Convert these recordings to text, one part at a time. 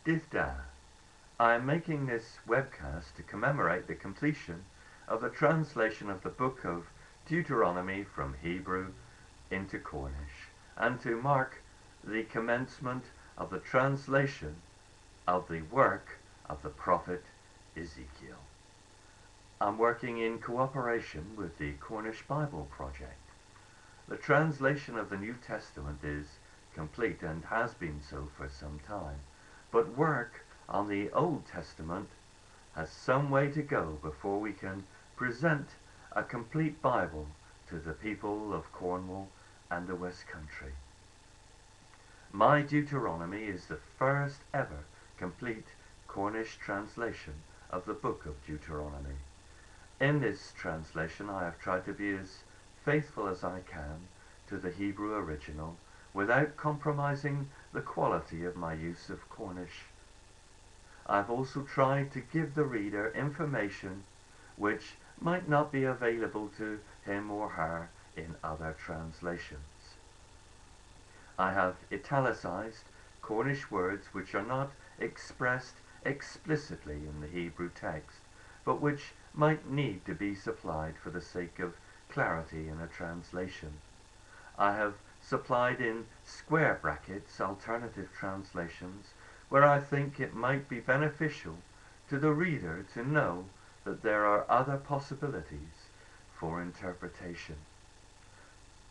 Dydd Da. I am making this webcast to commemorate the completion of the translation of the book of Deuteronomy from Hebrew into Cornish, and to mark the commencement of the translation of the work of the prophet Ezekiel. I'm working in cooperation with the Cornish Bible Project. The translation of the New Testament is complete and has been so for some time, but work on the Old Testament has some way to go before we can present a complete Bible to the people of Cornwall and the West Country. My Deuteronomy is the first ever complete Cornish translation of the book of Deuteronomy. In this translation I have tried to be as faithful as I can to the Hebrew original without compromising the quality of my use of Cornish. I've also tried to give the reader information which might not be available to him or her in other translations. I have italicized Cornish words which are not expressed explicitly in the Hebrew text, but which might need to be supplied for the sake of clarity in a translation. I have supplied in square brackets alternative translations where I think it might be beneficial to the reader to know that there are other possibilities for interpretation.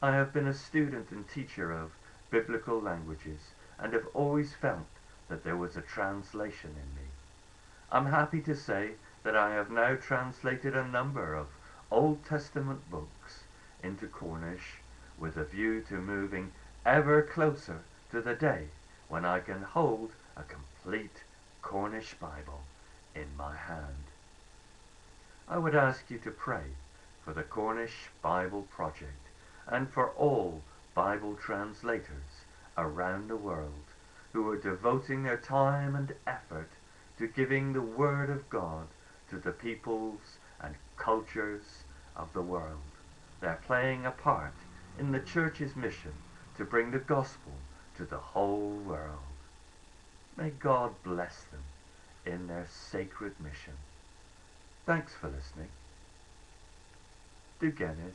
I have been a student and teacher of biblical languages and have always felt that there was a translation in me. I'm happy to say that I have now translated a number of Old Testament books into Cornish with a view to moving ever closer to the day when I can hold a complete Cornish Bible in my hand. I would ask you to pray for the Cornish Bible Project and for all Bible translators around the world who are devoting their time and effort to giving the Word of God to the peoples and cultures of the world. They're playing a part in the Church's mission to bring the gospel to the whole world. May God bless them in their sacred mission. Thanks for listening. Du Gennis.